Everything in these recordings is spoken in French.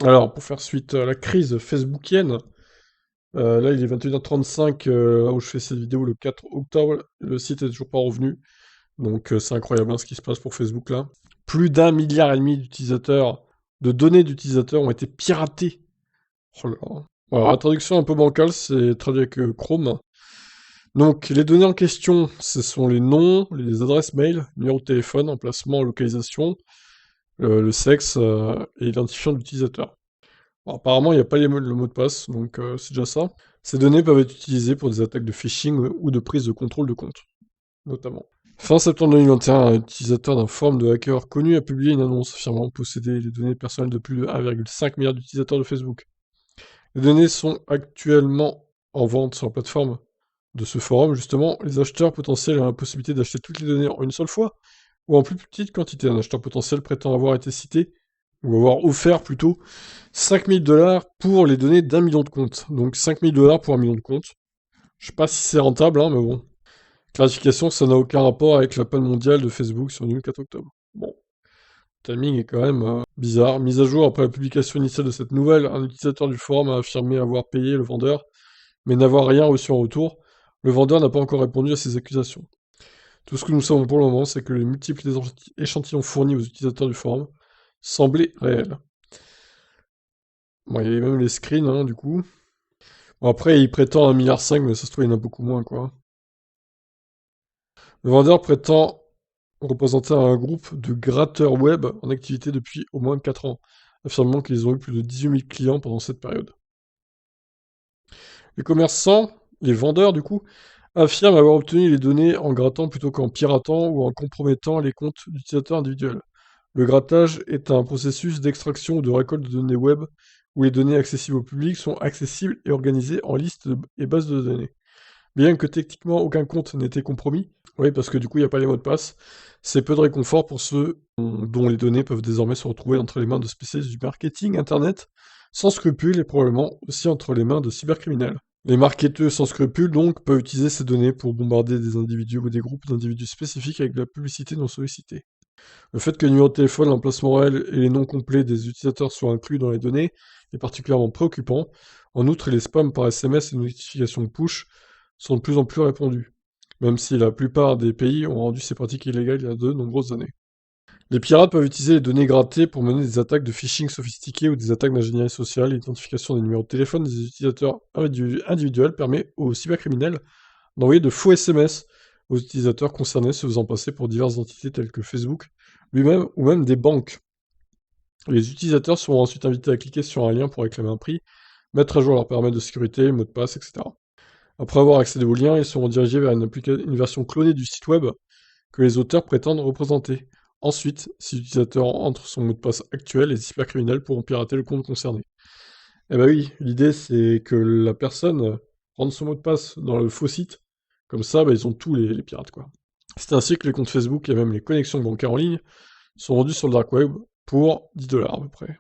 Alors, pour faire suite à la crise facebookienne, là, il est 21h35, là où je fais cette vidéo le 4 octobre, le site est toujours pas revenu. Donc, c'est incroyable, hein, ce qui se passe pour Facebook, là. Plus d'1,5 milliard d'utilisateurs, de données d'utilisateurs ont été piratées. Oh là là. Alors, la traduction un peu bancale, c'est traduit avec Chrome. Donc, les données en question, ce sont les noms, les adresses mail, numéro de téléphone, emplacement, localisation, le sexe et l'identifiant de l'utilisateur. Bon, apparemment, il n'y a pas le mot de passe, donc c'est déjà ça. Ces données peuvent être utilisées pour des attaques de phishing ou de prise de contrôle de compte, notamment. Fin septembre 2021, un utilisateur d'un forum de hackers connu a publié une annonce affirmant posséder les données personnelles de plus de 1,5 milliard d'utilisateurs de Facebook. Les données sont actuellement en vente sur la plateforme de ce forum. Justement, les acheteurs potentiels ont la possibilité d'acheter toutes les données en une seule fois ou en plus petite quantité. Un acheteur potentiel prétend avoir été cité, ou avoir offert plutôt, 5000 dollars pour les données d'1 million de comptes. Donc 5000 dollars pour 1 million de comptes. Je sais pas si c'est rentable, hein, mais bon. Clarification, ça n'a aucun rapport avec la panne mondiale de Facebook sur le 4 octobre. Bon, le timing est quand même bizarre. Mise à jour après la publication initiale de cette nouvelle, un utilisateur du forum a affirmé avoir payé le vendeur, mais n'avoir rien reçu en retour. Le vendeur n'a pas encore répondu à ces accusations. Tout ce que nous savons pour le moment, c'est que les multiples échantillons fournis aux utilisateurs du forum semblaient réels. Bon, il y avait même les screens, hein, du coup. Bon, après, il prétend 1,5 milliard, mais ça se trouve, il y en a beaucoup moins, quoi. Le vendeur prétend représenter un groupe de gratteurs web en activité depuis au moins 4 ans, affirmant qu'ils ont eu plus de 18 000 clients pendant cette période. Les commerçants, les vendeurs, du coup, affirment avoir obtenu les données en grattant plutôt qu'en piratant ou en compromettant les comptes d'utilisateurs individuels. Le grattage est un processus d'extraction ou de récolte de données web où les données accessibles au public sont accessibles et organisées en listes et bases de données. Bien que techniquement aucun compte n'ait été compromis, oui, parce que du coup il n'y a pas les mots de passe, c'est peu de réconfort pour ceux dont les données peuvent désormais se retrouver entre les mains de spécialistes du marketing internet, sans scrupules et probablement aussi entre les mains de cybercriminels. Les marketeurs sans scrupules, donc, peuvent utiliser ces données pour bombarder des individus ou des groupes d'individus spécifiques avec de la publicité non sollicitée. Le fait que le numéro de téléphone, l'emplacement réel et les noms complets des utilisateurs soient inclus dans les données est particulièrement préoccupant. En outre, les spams par SMS et notifications push sont de plus en plus répandus, même si la plupart des pays ont rendu ces pratiques illégales il y a de nombreuses années. Les pirates peuvent utiliser les données grattées pour mener des attaques de phishing sophistiquées ou des attaques d'ingénierie sociale. L'identification des numéros de téléphone des utilisateurs individuels permet aux cybercriminels d'envoyer de faux SMS aux utilisateurs concernés se faisant passer pour diverses entités telles que Facebook lui-même ou même des banques. Les utilisateurs seront ensuite invités à cliquer sur un lien pour réclamer un prix, mettre à jour leurs paramètres de sécurité, mot de passe, etc. Après avoir accédé au lien, ils seront dirigés vers une version clonée du site web que les auteurs prétendent représenter. Ensuite, si l'utilisateur entre son mot de passe actuel, les cybercriminels pourront pirater le compte concerné. Eh ben oui, l'idée c'est que la personne rentre son mot de passe dans le faux site, comme ça bah, ils ont tous les pirates quoi. C'est ainsi que les comptes Facebook et même les connexions bancaires en ligne sont vendus sur le dark web pour 10 dollars à peu près.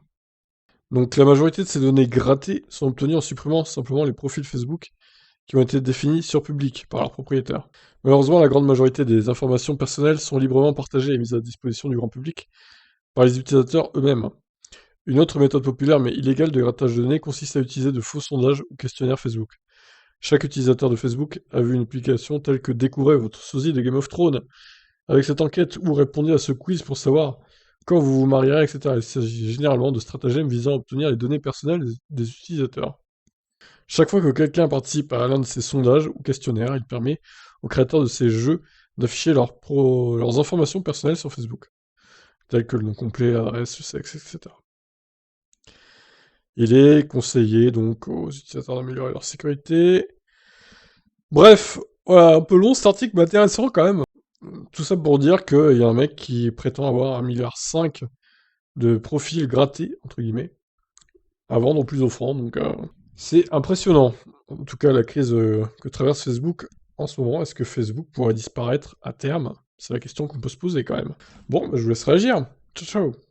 Donc la majorité de ces données grattées sont obtenues en supprimant simplement les profils Facebook qui ont été définis sur public par leurs propriétaires. Malheureusement, la grande majorité des informations personnelles sont librement partagées et mises à disposition du grand public par les utilisateurs eux-mêmes. Une autre méthode populaire mais illégale de grattage de données consiste à utiliser de faux sondages ou questionnaires Facebook. Chaque utilisateur de Facebook a vu une application telle que Découvrez votre sosie de Game of Thrones. Avec cette enquête, ou répondez à ce quiz pour savoir quand vous vous marierez, etc. Il s'agit généralement de stratagèmes visant à obtenir les données personnelles des utilisateurs. Chaque fois que quelqu'un participe à l'un de ces sondages ou questionnaires, il permet aux créateurs de ces jeux d'afficher leurs informations personnelles sur Facebook, telles que le nom complet, l'adresse, le sexe, etc. Il est conseillé donc aux utilisateurs d'améliorer leur sécurité. Bref, voilà, un peu long cet article, mais intéressant quand même. Tout ça pour dire qu'il y a un mec qui prétend avoir 1,5 milliard de profils grattés, entre guillemets, à vendre au plus offrant, donc c'est impressionnant. En tout cas, la crise que traverse Facebook en ce moment, est-ce que Facebook pourrait disparaître à terme? C'est la question qu'on peut se poser quand même. Bon, bah, je vous laisse réagir. Ciao, ciao.